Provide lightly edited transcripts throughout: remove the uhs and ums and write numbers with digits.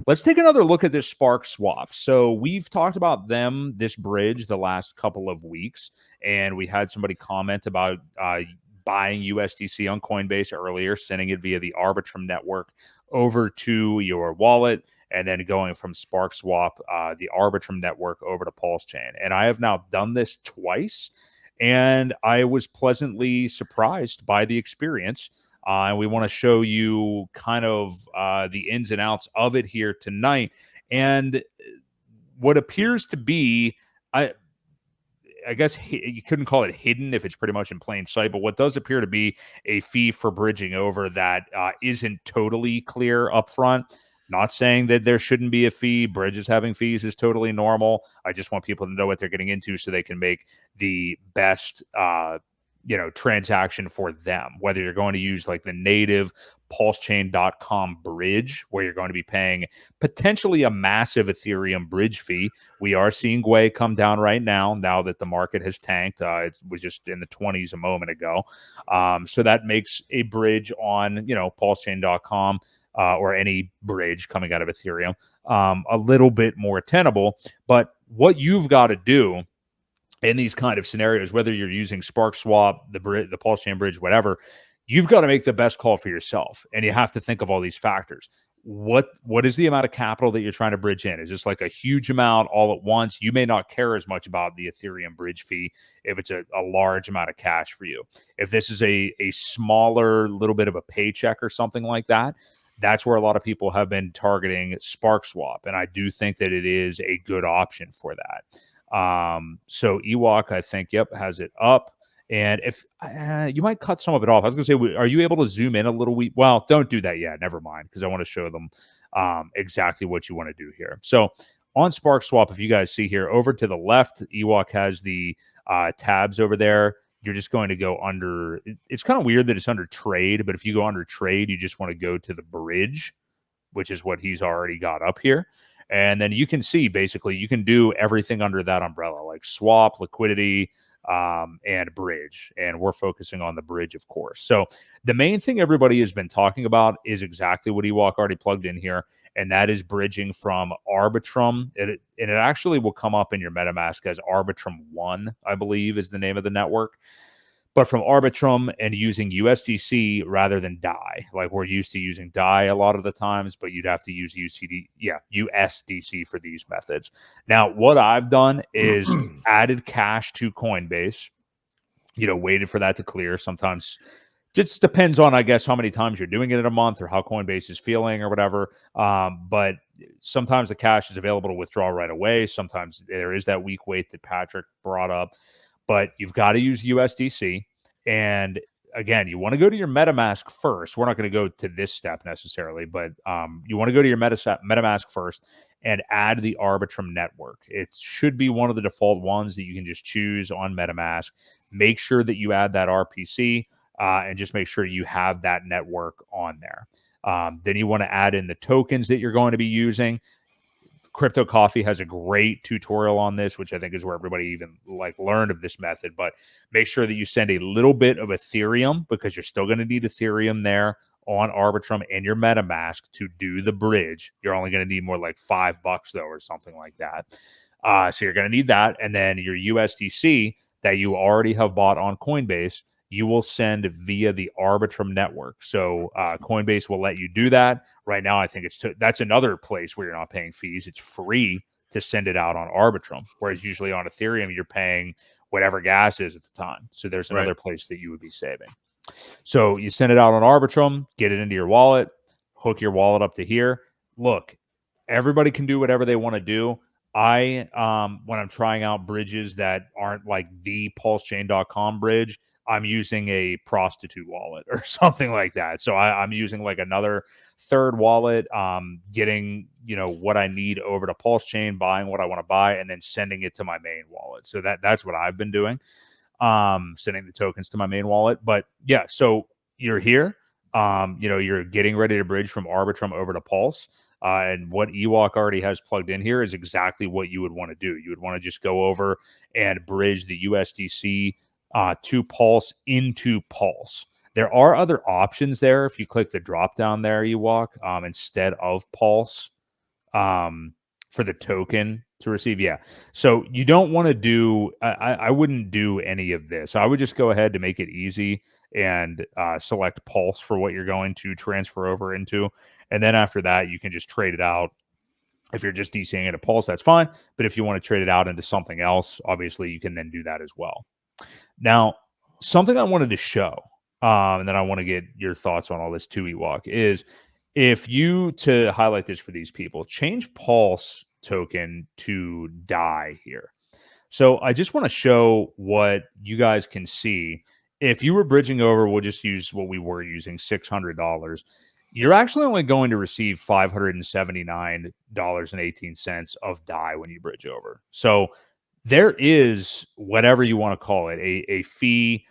let's take another look at this Sparkswap. So we've talked about this bridge, the last couple of weeks, and we had somebody comment about buying USDC on Coinbase earlier, sending it via the Arbitrum network over to your wallet, and then going from Sparkswap, the Arbitrum network, over to PulseChain. And I have now done this twice, and I was pleasantly surprised by the experience. And we want to show you kind of the ins and outs of it here tonight. And what appears to be, I guess you couldn't call it hidden if it's pretty much in plain sight, but what does appear to be a fee for bridging over that isn't totally clear up front. Not saying that there shouldn't be a fee. Bridges having fees is totally normal. I just want people to know what they're getting into so they can make the best transaction for them, whether you're going to use like the native PulseChain.com bridge, where you're going to be paying potentially a massive Ethereum bridge fee. We are seeing Boi come down right now that the market has tanked. It was just in the 20s a moment ago. So that makes a bridge on, PulseChain.com or any bridge coming out of Ethereum a little bit more tenable. But what you've got to do in these kind of scenarios, whether you're using Sparkswap, the PulseChain bridge, whatever, you've got to make the best call for yourself. And you have to think of all these factors. What is the amount of capital that you're trying to bridge in? Is this like a huge amount all at once? You may not care as much about the Ethereum bridge fee if it's a large amount of cash for you. If this is a smaller little bit of a paycheck or something like that, that's where a lot of people have been targeting Sparkswap. And I do think that it is a good option for that. So Ewok, I think, has it up. And if you might cut some of it off. I was going to say, are you able to zoom in a little? Well, don't do that yet. Never mind, because I want to show them exactly what you want to do here. So on Sparkswap, if you guys see here, over to the left, Ewok has the tabs over there. You're just going to go under. It's kind of weird that it's under trade, but if you go under trade, you just want to go to the bridge, which is what he's already got up here. And then you can see, basically, you can do everything under that umbrella, like swap, liquidity, and bridge. And we're focusing on the bridge, of course. So the main thing everybody has been talking about is exactly what Ewok already plugged in here, and that is bridging from Arbitrum. And it actually will come up in your MetaMask as Arbitrum 1, I believe, is the name of the network. But from Arbitrum and using USDC rather than DAI. Like we're used to using DAI a lot of the times, but you'd have to use USDC for these methods. Now, what I've done is added cash to Coinbase, waited for that to clear. Sometimes just depends on, I guess, how many times you're doing it in a month or how Coinbase is feeling or whatever. But sometimes the cash is available to withdraw right away. Sometimes there is that weak wait that Patrick brought up. But you've got to use USDC. And again, you want to go to your MetaMask first. We're not going to go to this step necessarily, but you want to go to your MetaMask first and add the Arbitrum network. It should be one of the default ones that you can just choose on MetaMask. Make sure that you add that RPC and just make sure you have that network on there. Then you want to add in the tokens that you're going to be using. Crypto Coffee has a great tutorial on this, which I think is where everybody even learned of this method. But make sure that you send a little bit of Ethereum, because you're still going to need Ethereum there on Arbitrum and your MetaMask to do the bridge. You're only going to need more like $5 though, or something like that. So you're going to need that, and then your USDC that you already have bought on Coinbase, you will send via the Arbitrum network. So Coinbase will let you do that. Right now, I think that's another place where you're not paying fees. It's free to send it out on Arbitrum, whereas usually on Ethereum, you're paying whatever gas is at the time. So there's another place that you would be saving. So you send it out on Arbitrum, get it into your wallet, hook your wallet up to here. Look, everybody can do whatever they want to do. When I'm trying out bridges that aren't like the PulseChain.com bridge, I'm using a prostitute wallet or something like that. So I'm using like another third wallet, getting, what I need over to PulseChain, buying what I want to buy, and then sending it to my main wallet. So that's what I've been doing, sending the tokens to my main wallet. But yeah, so you're here, you're getting ready to bridge from Arbitrum over to Pulse. And what Ewok already has plugged in here is exactly what you would want to do. You would want to just go over and bridge the USDC to Pulse into Pulse. There are other options there if you click the drop down there, Ewok, instead of Pulse. for the token to receive. Yeah. So you don't want to do, I wouldn't do any of this. I would just go ahead to make it easy and select Pulse for what you're going to transfer over into. And then after that, you can just trade it out. If you're just DCing it at Pulse, that's fine. But if you want to trade it out into something else, obviously you can then do that as well. Now, something I wanted to show, and then I want to get your thoughts on all this too, Ewok, is if you, to highlight this for these people, change Pulse token to DAI here. So I just want to show what you guys can see. If you were bridging over, we'll just use what we were using, $600. You're actually only going to receive $579.18 of DAI when you bridge over. So there is, whatever you want to call it, a fee,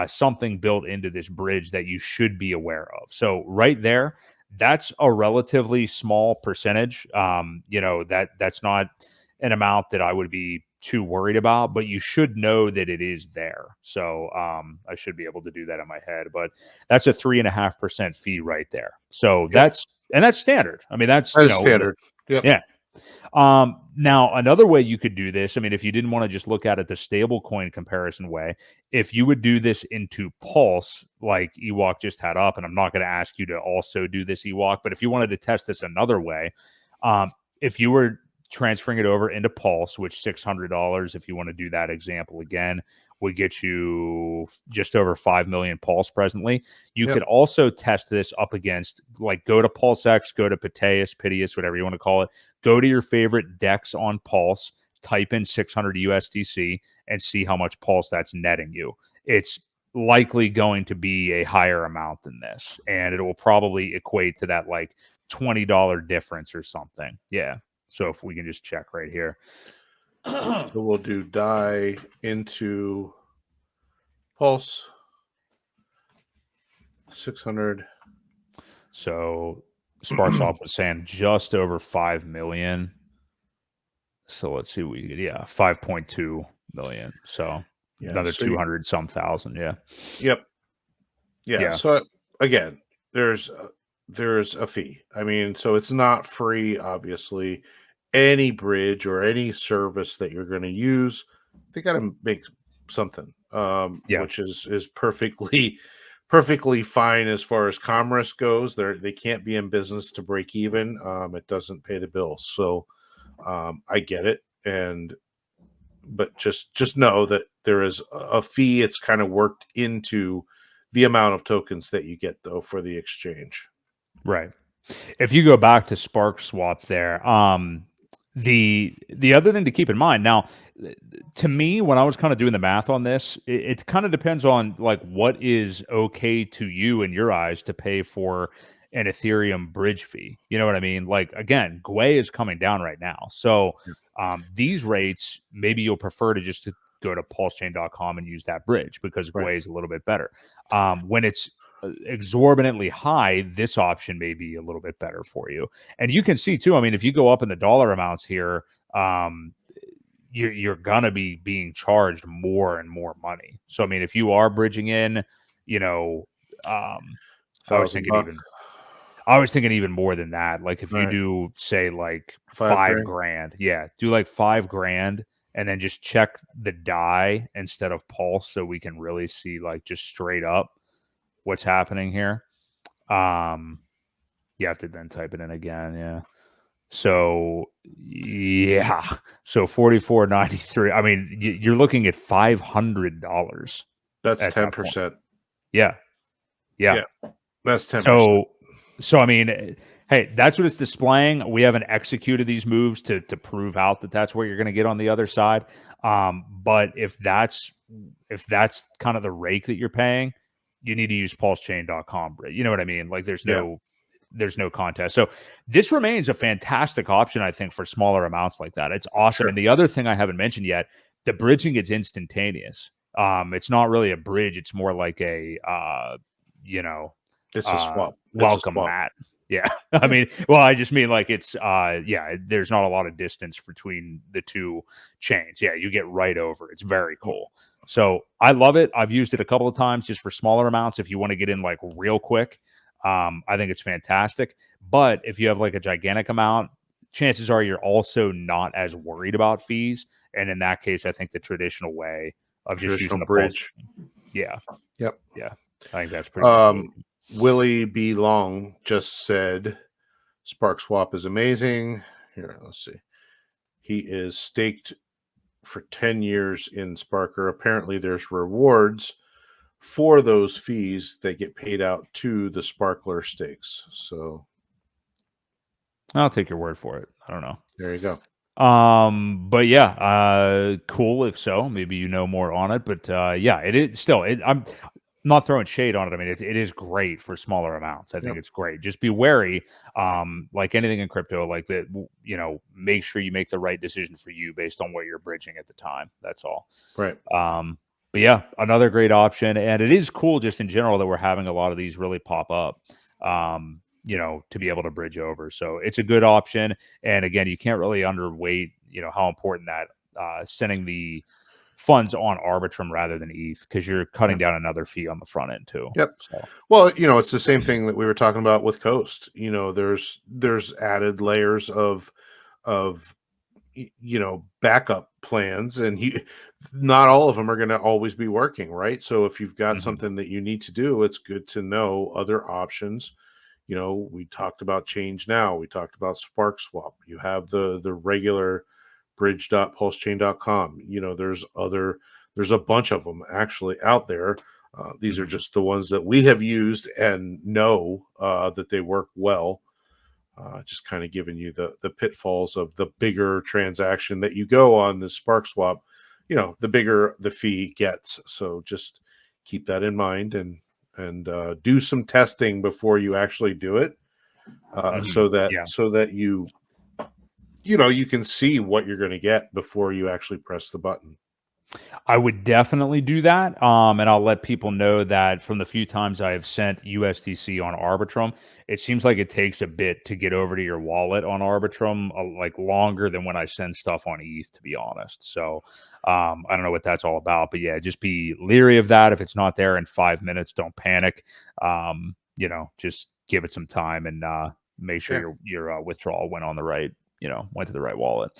something built into this bridge that you should be aware of. So right there, that's a relatively small percentage. That's not an amount that I would be too worried about, but you should know that it is there. So I should be able to do that in my head, but that's a 3.5% fee right there. So that's standard. I mean, that's standard. Yep. Yeah. Now another way you could do this, I mean, if you didn't want to just look at it the stable coin comparison way, if you would do this into Pulse, like Ewok just had up, and I'm not going to ask you to also do this, Ewok, but if you wanted to test this another way, if you were transferring it over into Pulse, which $600, if you want to do that example again, would get you just over 5 million Pulse presently. You could also test this up against, like, go to PulseX, go to Piteus, whatever you want to call it, go to your favorite DEX on Pulse, type in 600 USDC, and see how much Pulse that's netting you. It's likely going to be a higher amount than this, and it will probably equate to that like $20 difference or something. Yeah. So if we can just check right here. So we'll do DAI into Pulse 600. So Sparkswap was saying just over 5 million. So let's see what we get. 5.2 million. So another 200 some thousand. Yeah. Yep. Yeah. So again, there's a fee. I mean, so it's not free, obviously. Any bridge or any service that you're going to use, they got to make something, which is perfectly fine as far as commerce goes. They can't be in business to break even. It doesn't pay the bills. So I get it, but just know that there is a fee. It's kind of worked into the amount of tokens that you get, though, for the exchange. Right. If you go back to Sparkswap there, the other thing to keep in mind now, to me, when I was kind of doing the math on this, it kind of depends on like what is okay to you in your eyes to pay for an Ethereum bridge fee. You know what I mean? Like, again, Gwei is coming down right now. So these rates, maybe you'll prefer to just go to PulseChain.com and use that bridge because Gwei is a little bit better. When it's exorbitantly high, this option may be a little bit better for you. And you can see too, I mean, if you go up in the dollar amounts here, you're gonna be being charged more and more money. So I mean, if you are bridging in, I was thinking even more than that. Like if you do say like $5,000, do like $5,000 and then just check the DAI instead of Pulse so we can really see like just straight up what's happening here. You have to then type it in again. So so 44.93. I mean, you're looking at $500. That's 10%. Yeah, that's 10%. So I mean, hey, that's what it's displaying. We haven't executed these moves to prove out that that's what you're going to get on the other side. But if that's kind of the rake that you're paying, you need to use PulseChain.com. You know what I mean? Like there's no contest. So this remains a fantastic option, I think, for smaller amounts like that. It's awesome. And the other thing I haven't mentioned yet, the bridging is instantaneous. It's not really a bridge. It's more like a, it's a swap. Welcome mat. Yeah. I mean, well, I just mean like it's, there's not a lot of distance between the two chains. Yeah. You get right over. It's very cool. So I love it. I've used it a couple of times just for smaller amounts. If you want to get in like real quick, I think it's fantastic. But if you have like a gigantic amount, chances are you're also not as worried about fees. And in that case, I think the traditional way of just using the bridge. Yeah. Yep. Yeah. I think that's pretty much it. Willie B. Long just said Sparkswap is amazing. Here, let's see. He is staked for 10 years in Sparker. Apparently, there's rewards for those fees that get paid out to the Sparkler stakes. So I'll take your word for it. I don't know. There you go. But yeah, cool if so. Maybe you know more on it. But yeah, it is still I'm not throwing shade on it. I mean, it is great for smaller amounts. I think it's great. Just be wary, like anything in crypto, like that, you know, make sure you make the right decision for you based on what you're bridging at the time. That's all. Right. But yeah, another great option. And it is cool just in general that we're having a lot of these really pop up, you know, to be able to bridge over. So it's a good option. And again, you can't really underweight, you know, how important that sending the funds on Arbitrum rather than ETH, because you're cutting down another fee on the front end too. Yep. So. Well, you know, it's the same thing that we were talking about with Coast. You know, there's added layers of you know, backup plans, and not all of them are going to always be working, right? So if you've got something that you need to do, it's good to know other options. You know, we talked about Change Now, we talked about Sparkswap. You have the regular bridge.pulsechain.com. You know, there's a bunch of them actually out there. These are just the ones that we have used and know that they work well. Just kind of giving you the pitfalls of the bigger transaction that you go on the Sparkswap, you know, the bigger the fee gets. So just keep that in mind and do some testing before you actually do it, so that you know, you can see what you're going to get before you actually press the button. I would definitely do that. And I'll let people know that from the few times I have sent USDC on Arbitrum, it seems like it takes a bit to get over to your wallet on Arbitrum, like longer than when I send stuff on ETH, to be honest. So I don't know what that's all about, but yeah, just be leery of that. If it's not there in 5 minutes, don't panic. You know, just give it some time and make sure your withdrawal went to the right wallet.